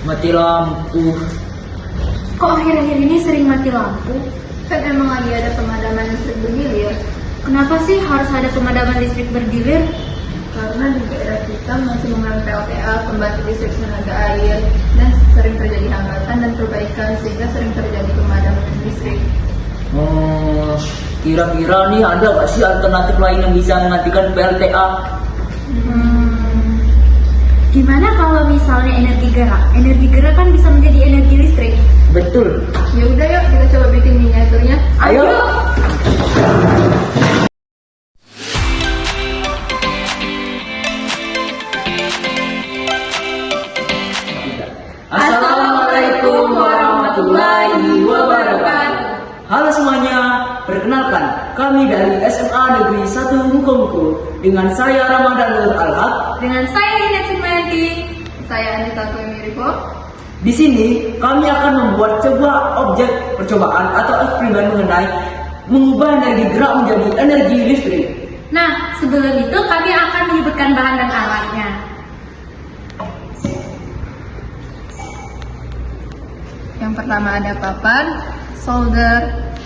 Mati lampu. Kok akhir-akhir ini sering mati lampu? Kan emang lagi ada pemadaman listrik bergilir. Kenapa sih harus ada pemadaman listrik bergilir? Karena di daerah kita masih mengalami PLTA, pembangkit listrik tenaga air, dan sering terjadi hambatan dan perbaikan sehingga sering terjadi pemadaman listrik. Kira-kira nih ada nggak sih alternatif lain yang bisa menghentikan PLTA? Gimana kalau misalnya energi gerak? Energi gerak kan bisa menjadi energi listrik. Betul. Ya udah yuk kita coba bikin miniaturnya. Ayo. Assalamualaikum warahmatullahi wabarakatuh. Halo semuanya, perkenalkan kami dari SMA Negeri 1 Mukomuko dengan saya Ramadan Nur Alhaq. Dengan saya Nina Cimayanti. Saya Anita Tuemiripo. Di sini kami akan membuat sebuah objek percobaan atau eksperimen mengenai mengubah energi gerak menjadi energi listrik. Nah, sebelum itu kami akan menyebutkan bahan dan alatnya. Yang pertama ada papan, solder,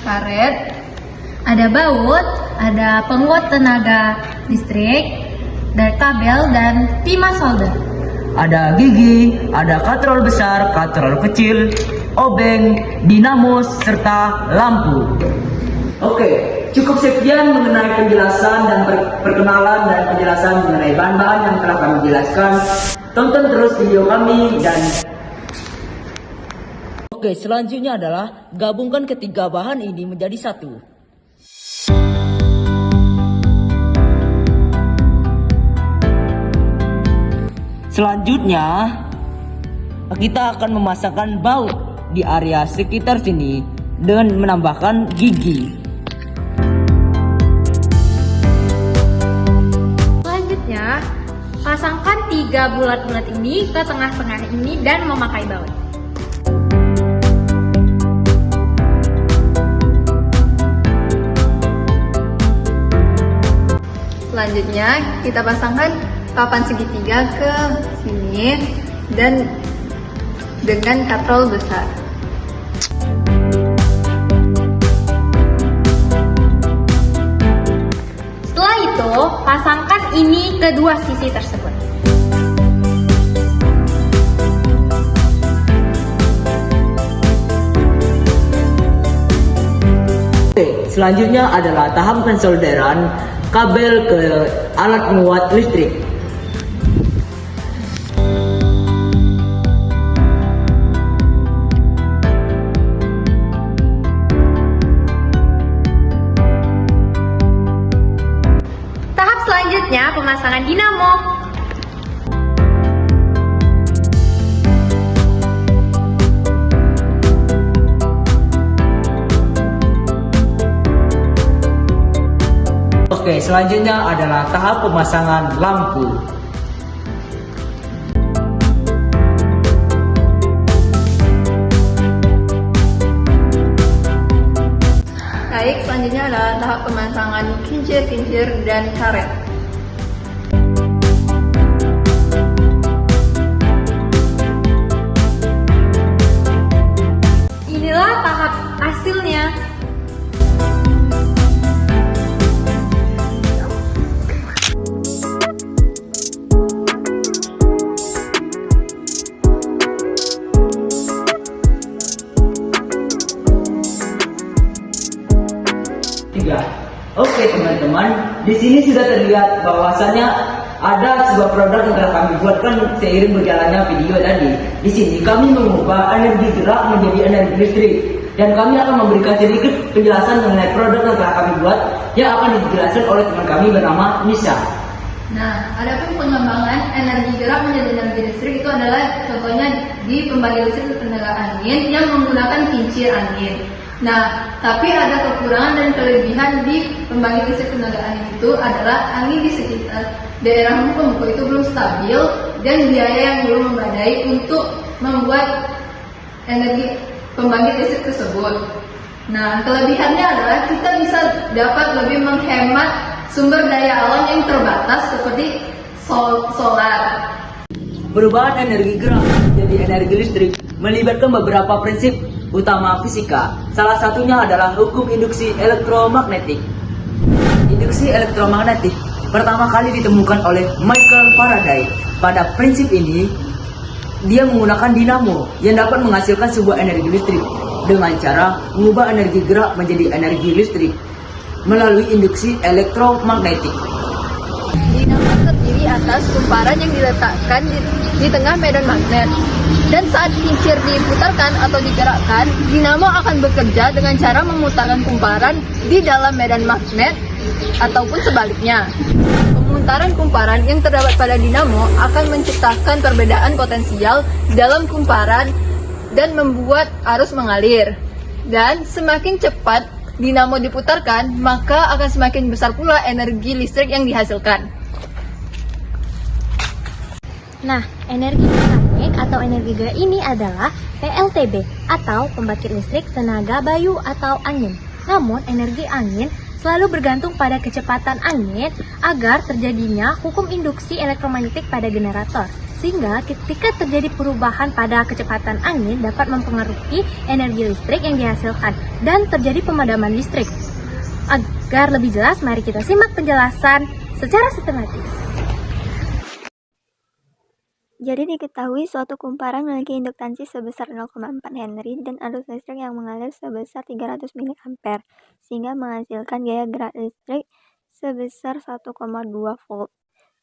karet, Ada baut, ada penguat tenaga listrik, dan kabel dan timah solder. Ada gigi, ada katrol besar, katrol kecil, obeng, dinamo, serta lampu. Oke, cukup sekian mengenai penjelasan dan perkenalan dan penjelasan mengenai bahan-bahan yang telah kami jelaskan. Tonton terus video kami dan Oke, selanjutnya adalah gabungkan ketiga bahan ini menjadi satu. Selanjutnya, kita akan memasangkan baut di area sekitar sini dengan menambahkan gigi. Selanjutnya, pasangkan 3 bulat-bulat ini ke tengah-tengah ini dan memakai baut. selanjutnya kita pasangkan papan segitiga ke sini dan dengan katrol besar. Setelah itu, pasangkan ini ke dua sisi tersebut. Oke, selanjutnya adalah tahap pensolderan kabel ke alat penguat listrik. Tahap selanjutnya pemasangan dinamo. Oke, selanjutnya adalah tahap pemasangan lampu. Baik, selanjutnya adalah tahap pemasangan kincir-kincir dan karet. Inilah tahap hasilnya. Oke teman-teman, di sini sudah terlihat bahwasannya ada sebuah produk yang telah kami buatkan seiring berjalannya video tadi. Di sini kami mengubah energi gerak menjadi energi listrik dan kami akan memberikan sedikit penjelasan mengenai produk yang telah kami buat yang akan dijelaskan oleh teman kami bernama Nisa. Nah, adapun pengembangan energi gerak menjadi energi listrik itu adalah contohnya di pembangkit listrik tenaga angin yang menggunakan kincir angin. Nah, tapi ada kekurangan dan kelebihan di pembangkit listrik tenaga angin itu adalah angin di sekitar daerah Mukomuko itu belum stabil dan biaya yang belum memadai untuk membuat energi pembangkit listrik tersebut. Nah, kelebihannya adalah kita bisa dapat lebih menghemat sumber daya alam yang terbatas seperti solar. Perubahan energi gerak menjadi energi listrik melibatkan beberapa prinsip utama fisika. Salah satunya adalah hukum induksi elektromagnetik. Induksi elektromagnetik pertama kali ditemukan oleh Michael Faraday. Pada prinsip ini, dia menggunakan dinamo yang dapat menghasilkan sebuah energi listrik dengan cara mengubah energi gerak menjadi energi listrik melalui induksi elektromagnetik. Dinamo terdiri atas kumparan yang diletakkan di tengah medan magnet. Dan saat kincir diputarkan atau digerakkan, dinamo akan bekerja dengan cara memutarkan kumparan di dalam medan magnet ataupun sebaliknya. Pemutaran kumparan yang terdapat pada dinamo akan menciptakan perbedaan potensial dalam kumparan dan membuat arus mengalir. Dan semakin cepat dinamo diputarkan, maka akan semakin besar pula energi listrik yang dihasilkan. Nah, energi mekanik atau energi gerak ini adalah PLTB atau pembangkit listrik tenaga bayu atau angin. Namun, energi angin selalu bergantung pada kecepatan angin agar terjadinya hukum induksi elektromagnetik pada generator. Sehingga ketika terjadi perubahan pada kecepatan angin dapat mempengaruhi energi listrik yang dihasilkan dan terjadi pemadaman listrik. Agar lebih jelas, mari kita simak penjelasan secara sistematis. Jadi diketahui suatu kumparan memiliki induktansi sebesar 0,4 Henry dan arus listrik yang mengalir sebesar 300 mA, sehingga menghasilkan gaya gerak listrik sebesar 1,2 volt.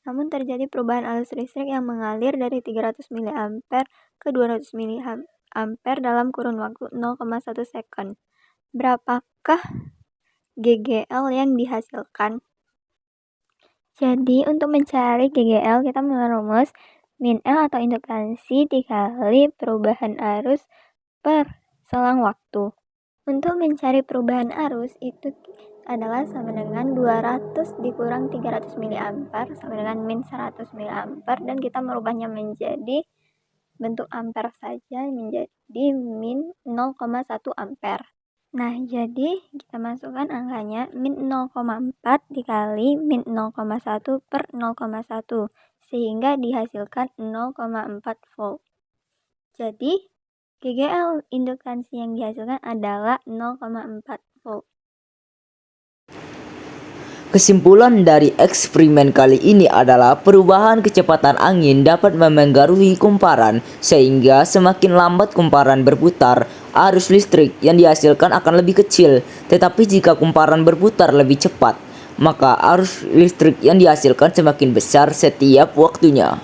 Namun terjadi perubahan arus listrik yang mengalir dari 300 mA ke 200 mA dalam kurun waktu 0,1 second. Berapakah GGL yang dihasilkan? Jadi untuk mencari GGL kita merumus min L atau induktansi dikali perubahan arus per selang waktu. Untuk mencari perubahan arus itu adalah sama dengan 200 dikurang 300 mA sama dengan min 100 mA, dan kita merubahnya menjadi bentuk ampere saja menjadi min 0,1 ampere. Nah, jadi kita masukkan angkanya min 0,4 dikali min 0,1 per 0,1 sehingga dihasilkan 0,4 volt. Jadi, GGL induktansi yang dihasilkan adalah 0,4 volt. Kesimpulan dari eksperimen kali ini adalah perubahan kecepatan angin dapat memengaruhi kumparan, sehingga semakin lambat kumparan berputar, arus listrik yang dihasilkan akan lebih kecil. Tetapi jika kumparan berputar lebih cepat, maka arus listrik yang dihasilkan semakin besar setiap waktunya.